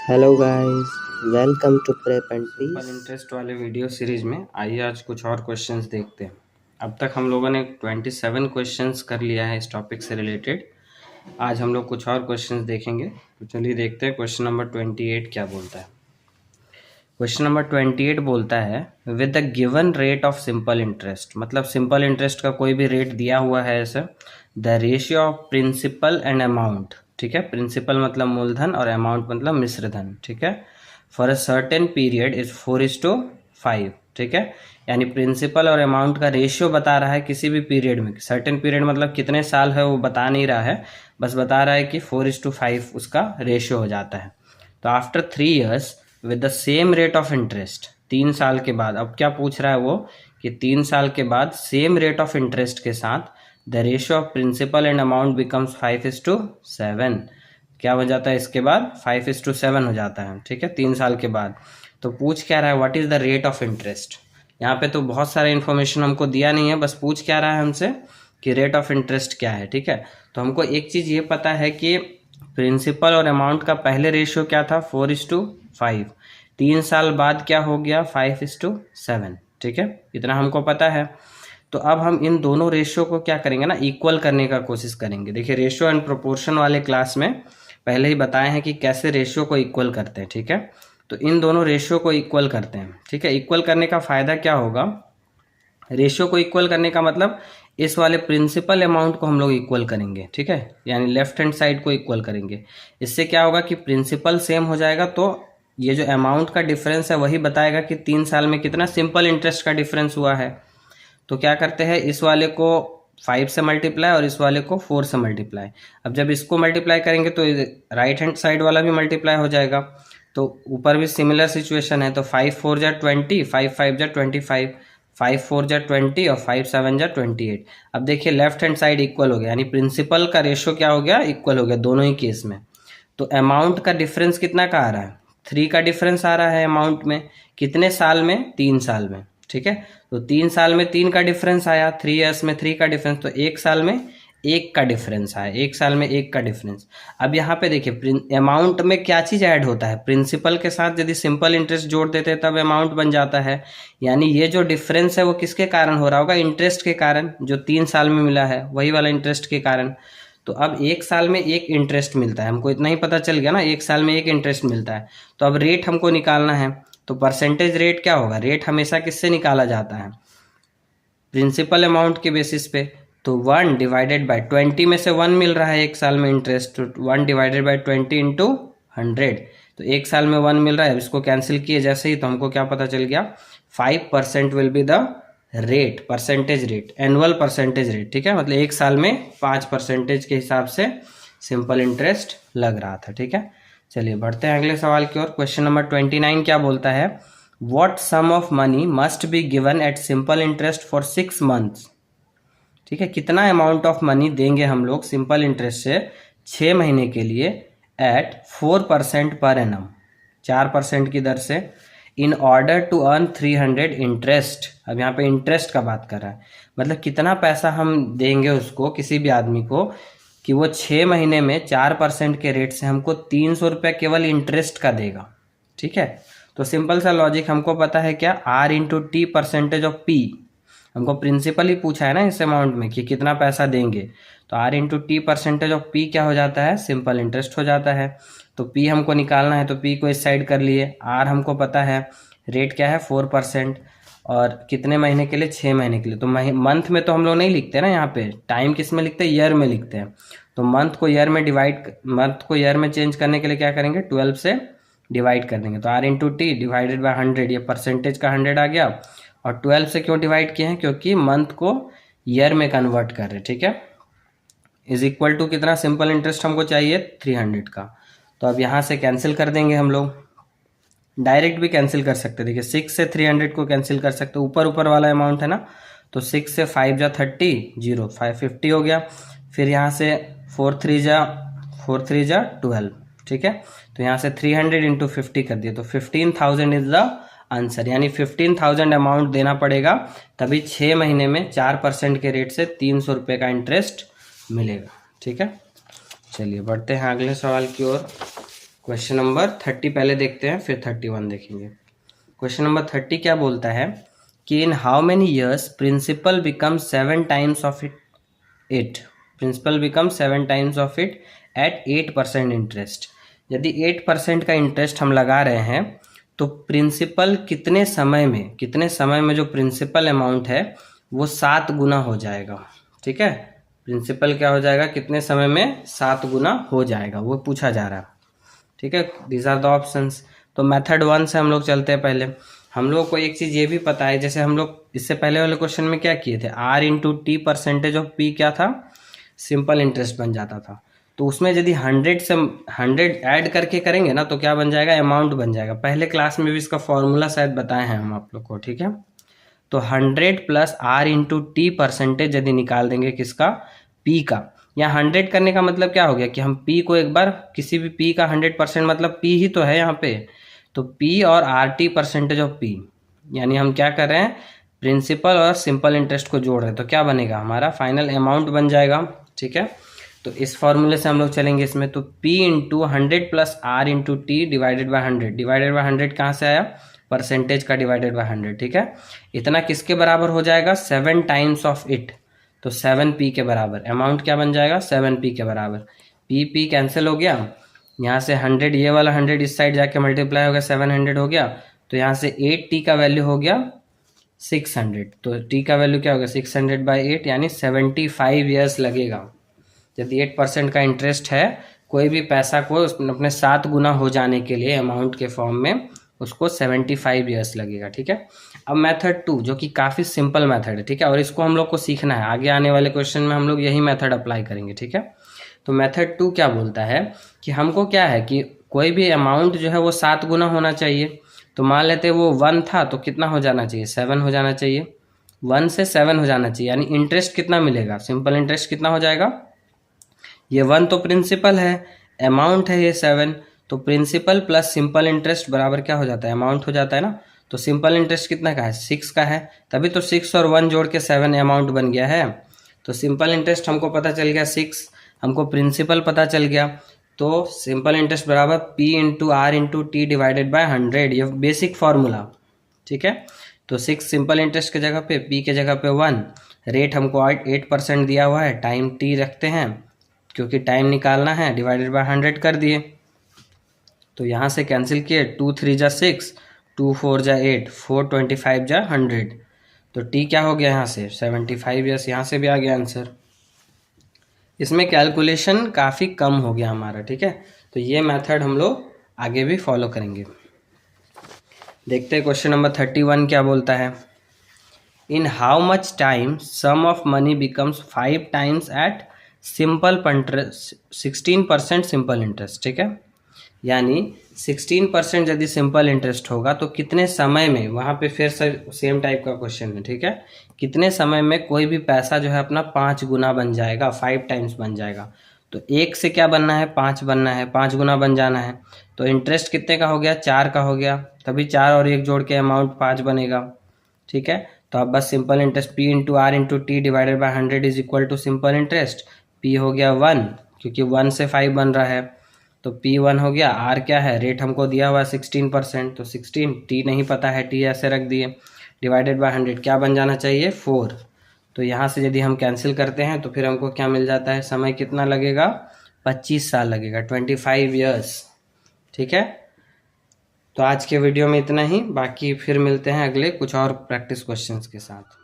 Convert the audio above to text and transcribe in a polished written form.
Hello guys, welcome to prep and simple peace. Interest वाले video series में आइए आज कुछ और क्वेश्चंस देखते हैं। अब तक हम लोगों ने 27 क्वेश्चंस कर लिया है इस टॉपिक से रिलेटेड। आज हम लोग कुछ और क्वेश्चंस देखेंगे, तो चलिए देखते हैं क्वेश्चन नंबर 28 क्या बोलता है। क्वेश्चन नंबर 28 बोलता है with the given rate of simple interest, मतलब सिंपल इंटरेस्ट का कोई भी रेट दिया हुआ है ऐसे, the ratio of principal and amount, ठीक है, प्रिंसिपल मतलब मूलधन और अमाउंट मतलब मिश्र धन, ठीक है, for a certain period is 4:5, ठीक है, यानी प्रिंसिपल और अमाउंट का रेशियो बता रहा है किसी भी पीरियड में। सर्टेन पीरियड मतलब कितने साल है वो बता नहीं रहा है, बस बता रहा है कि 4:5 उसका रेशियो हो जाता है। तो after 3 years with the same rate of interest, 3 साल के बाद, अब क्या पूछ रहा है वो कि 3 साल के बाद सेम रेट ऑफ इंटरेस्ट के साथ the ratio of principal and amount becomes 5:7। क्या हो जाता है इसके बाद? 5:7 हो जाता है, ठीक है, 3 साल के बाद। तो पूछ क्या रहा है, what is the rate of interest. यहाँ पे तो बहुत सारा इन्फॉर्मेशन हमको दिया नहीं है, बस पूछ क्या रहा है हमसे कि रेट ऑफ इंटरेस्ट क्या है, ठीक है। तो हमको एक चीज़ ये पता है कि प्रिंसिपल और अमाउंट का पहले रेशियो क्या था, 4:5। 3 साल बाद क्या हो गया, 5:7, ठीक है, इतना हमको पता है। तो अब हम इन दोनों रेशियो को क्या करेंगे ना, इक्वल करने का कोशिश करेंगे। देखिए रेशियो एंड प्रोपोर्शन वाले क्लास में पहले ही बताए हैं कि कैसे रेशियो को इक्वल करते हैं, ठीक है। तो इन दोनों रेशियो को इक्वल करते हैं, ठीक है। इक्वल करने का फायदा क्या होगा, रेशियो को इक्वल करने का मतलब इस वाले प्रिंसिपल अमाउंट को हम लोग इक्वल करेंगे, ठीक है, यानी लेफ्ट हैंड साइड को इक्वल करेंगे। इससे क्या होगा कि प्रिंसिपल सेम हो जाएगा, तो ये जो अमाउंट का डिफरेंस है वही बताएगा कि 3 साल में कितना सिंपल इंटरेस्ट का डिफरेंस हुआ है। तो क्या करते हैं, इस वाले को 5 से मल्टीप्लाई और इस वाले को 4 से मल्टीप्लाई। अब जब इसको मल्टीप्लाई करेंगे तो राइट हैंड साइड वाला भी मल्टीप्लाई हो जाएगा। तो ऊपर भी सिमिलर सिचुएशन है, तो 5×4=20, 5×5=25, 5×4=20 और 5×7=28। अब देखिए लेफ्ट हैंड साइड इक्वल हो गया, यानी प्रिंसिपल का रेशियो क्या हो गया, इक्वल हो गया दोनों ही केस में। तो अमाउंट का डिफरेंस कितना का आ रहा है, 3 का डिफरेंस आ रहा है अमाउंट में। कितने साल में, 3 साल में, ठीक है। तो 3 साल में 3 का डिफरेंस आया, 3 years में 3 का डिफरेंस, तो 1 साल में 1 का डिफरेंस आया, 1 साल में 1 का डिफरेंस। अब यहाँ पे देखिए अमाउंट में क्या चीज़ ऐड होता है, प्रिंसिपल के साथ यदि सिंपल इंटरेस्ट जोड़ देते हैं तब अमाउंट बन जाता है। यानी ये जो डिफरेंस है वो किसके कारण हो रहा होगा, इंटरेस्ट के कारण, जो 3 साल में मिला है वही वाला इंटरेस्ट के कारण। तो अब 1 साल में 1 इंटरेस्ट मिलता है, हमको इतना ही पता चल गया ना, 1 साल में 1 इंटरेस्ट मिलता है। तो अब रेट हमको निकालना है, तो परसेंटेज रेट क्या होगा, रेट हमेशा किससे निकाला जाता है, प्रिंसिपल अमाउंट के बेसिस पे। तो 1/20 में से 1 मिल रहा है 1 साल में इंटरेस्ट, तो 1/20 इंटू 100। तो 1 साल में 1 मिल रहा है, इसको कैंसिल किए जैसे ही, तो हमको क्या पता चल गया, 5% will be the rate, percentage rate, annual percentage rate, ठीक है, मतलब 1 साल में 5% के हिसाब से सिंपल इंटरेस्ट लग रहा था, ठीक है। चलिए बढ़ते हैं अगले सवाल की ओर। क्वेश्चन नंबर 29 क्या बोलता है, what sum of money must be given at simple interest for 6 months, ठीक है, कितना अमाउंट ऑफ मनी देंगे हम लोग सिंपल इंटरेस्ट से 6 महीने के लिए एट 4% पर एनम, 4% की दर से, in order to earn 300 interest. अब यहाँ पे इंटरेस्ट का बात कर रहा है, मतलब कितना पैसा हम देंगे उसको, किसी भी आदमी को, कि वो 6 महीने में 4% के रेट से हमको 300 रुपये केवल इंटरेस्ट का देगा, ठीक है। तो सिंपल सा लॉजिक हमको पता है क्या, R×T परसेंटेज ऑफ P, हमको प्रिंसिपल ही पूछा है ना इस अमाउंट में कि कितना पैसा देंगे, तो R×T परसेंटेज ऑफ P क्या हो जाता है, सिंपल इंटरेस्ट हो जाता है। तो P हमको निकालना है, तो P को इस साइड कर लिए, R हमको पता है, रेट क्या है 4%, और कितने महीने के लिए, 6 महीने के लिए। तो मंथ में तो हम लोग नहीं लिखते ना, यहाँ पे टाइम किस में लिखते हैं, ईयर में लिखते हैं। तो मंथ को ईयर में चेंज करने के लिए क्या करेंगे, 12 से डिवाइड कर देंगे। तो R×T डिवाइडेड बाय 100, ये परसेंटेज का 100 आ गया। और 12 से क्यों डिवाइड किए हैं, क्योंकि मंथ को ईयर में कन्वर्ट कर रहे हैं, ठीक है। इज इक्वल टू कितना, सिंपल इंटरेस्ट हमको चाहिए 300 का। तो अब यहाँ से कैंसिल कर देंगे हम लोग, डायरेक्ट भी कैंसिल कर सकते हैं। देखिए 6 से 300 को कैंसिल कर सकते हैं, ऊपर ऊपर वाला अमाउंट है ना, तो 6 से 5×30, 0, 550 हो गया। फिर यहाँ से 4×3=12, ठीक है। तो यहाँ से 300 इंटू 50 कर दिए, तो 15,000 इज द आंसर, यानी 15,000 अमाउंट देना पड़ेगा, तभी 6 महीने में 4% के रेट से 300 रुपये का इंटरेस्ट मिलेगा, ठीक है। चलिए बढ़ते हैं अगले सवाल की ओर। क्वेश्चन नंबर 30 पहले देखते हैं, फिर 31 देखेंगे। क्वेश्चन नंबर 30 क्या बोलता है कि in how many years principal become 7 times of it principal become 7 times of it at 8% interest. यदि 8% का इंटरेस्ट हम लगा रहे हैं तो प्रिंसिपल कितने समय में जो प्रिंसिपल अमाउंट है वो 7 गुना हो जाएगा। ठीक है, प्रिंसिपल क्या हो जाएगा, कितने समय में 7 गुना हो जाएगा, वो पूछा जा रहा है। ठीक है, दीज आर द ऑप्शंस। तो मेथड 1 से हम लोग चलते हैं। पहले हम लोग को एक चीज़ ये भी पता है, जैसे हम लोग इससे पहले वाले क्वेश्चन में क्या किए थे, R into T percentage of P क्या था, सिंपल इंटरेस्ट बन जाता था। तो उसमें यदि 100 से 100 ऐड करके करेंगे ना तो क्या बन जाएगा, अमाउंट बन जाएगा। पहले क्लास में भी इसका फॉर्मूला शायद बताए हैं हम आप लोग को। ठीक है, तो 100 plus R into T percentage यदि निकाल देंगे किसका, P का। यहाँ 100 करने का मतलब क्या हो गया कि हम P को एक बार किसी भी P का 100% मतलब P ही तो है यहाँ पे, तो P और RT परसेंटेज ऑफ P, यानी हम क्या कर रहे हैं, प्रिंसिपल और सिंपल इंटरेस्ट को जोड़ रहे हैं, तो क्या बनेगा, हमारा फाइनल अमाउंट बन जाएगा। ठीक है, तो इस फॉर्मूले से हम लोग चलेंगे इसमें। तो P into 100 plus R into T divided by 100 कहाँ से आया, परसेंटेज का डिवाइडेड बाई 100। ठीक है, इतना किसके बराबर हो जाएगा, 7 टाइम्स ऑफ इट, तो 7P के बराबर। अमाउंट क्या बन जाएगा, 7P के बराबर। P कैंसिल हो गया, यहाँ से 100, ये वाला 100 इस साइड जाके मल्टीप्लाई हो गया, 700 हो गया, तो यहाँ से 8T का वैल्यू हो गया 600। तो T का वैल्यू क्या होगा, 600 बाई 8, यानी 75 ईयर्स लगेगा। यदि 8% का इंटरेस्ट है, कोई भी पैसा को अपने 7 गुना हो जाने के लिए अमाउंट के फॉर्म में, उसको 75 ईयर्स लगेगा। ठीक है, अब मेथड 2 जो कि काफ़ी सिंपल मेथड है। ठीक है, और इसको हम लोग को सीखना है, आगे आने वाले क्वेश्चन में हम लोग यही मेथड अप्लाई करेंगे। ठीक है, तो मेथड 2 क्या बोलता है कि हमको क्या है कि कोई भी अमाउंट जो है वो 7 गुना होना चाहिए। तो मान लेते वो 1 था तो कितना हो जाना चाहिए, 7 हो जाना चाहिए। 1 से 7 हो जाना चाहिए, यानी इंटरेस्ट कितना मिलेगा, सिंपल इंटरेस्ट कितना हो जाएगा, ये 1 तो प्रिंसिपल है, अमाउंट है ये 7, तो प्रिंसिपल प्लस सिंपल इंटरेस्ट बराबर क्या हो जाता है, अमाउंट हो जाता है ना। तो सिंपल इंटरेस्ट कितना का है, 6 का है, तभी तो 6 और 1 जोड़ के 7 अमाउंट बन गया है। तो सिंपल इंटरेस्ट हमको पता चल गया 6, हमको प्रिंसिपल पता चल गया, तो सिंपल इंटरेस्ट बराबर P into R into T divided by 100, ये बेसिक फार्मूला। ठीक है, तो 6 सिंपल इंटरेस्ट के जगह पे, P के जगह पे 1, रेट हमको 8% दिया हुआ है, टाइम T रखते हैं क्योंकि टाइम निकालना है, डिवाइडेड बाय 100 कर दिए। तो यहाँ से कैंसिल किए, 2 3 जा 6, 2 4 जा 8, 4 25 जा 100, तो T क्या हो गया यहाँ से 75 ईयर्स, यहाँ से भी आ गया आंसर। इसमें कैलकुलेशन काफ़ी कम हो गया हमारा। ठीक है, तो ये मेथड हम लोग आगे भी फॉलो करेंगे। देखते हैं क्वेश्चन नंबर 31 क्या बोलता है, in how much time sum of money becomes 5 times at simple 16% simple interest. ठीक है, यानी 16% यदि सिंपल इंटरेस्ट होगा तो कितने समय में, वहाँ पे फिर सेम टाइप का क्वेश्चन है। ठीक है, कितने समय में कोई भी पैसा जो है अपना 5 गुना बन जाएगा, 5 टाइम्स बन जाएगा। तो 1 से क्या बनना है, 5 बनना है, 5 गुना बन जाना है। तो इंटरेस्ट कितने का हो गया, 4 का हो गया, तभी 4 और 1 जोड़ के अमाउंट 5 बनेगा। ठीक है, तो अब बस simple interest P into R into T divided by 100 is equal to simple interest, P हो गया 1, क्योंकि 1 से 5 बन रहा है, तो P1 हो गया। R क्या है, रेट हमको दिया हुआ है 16%, तो 16, T नहीं पता है, T ऐसे रख दिए, डिवाइडेड बाय 100 क्या बन जाना चाहिए, 4। तो यहाँ से यदि हम कैंसिल करते हैं तो फिर हमको क्या मिल जाता है, समय कितना लगेगा, 25 साल लगेगा, 25 ईयर्स। ठीक है, तो आज के वीडियो में इतना ही, बाकी फिर मिलते हैं अगले कुछ और प्रैक्टिस क्वेश्चंस के साथ।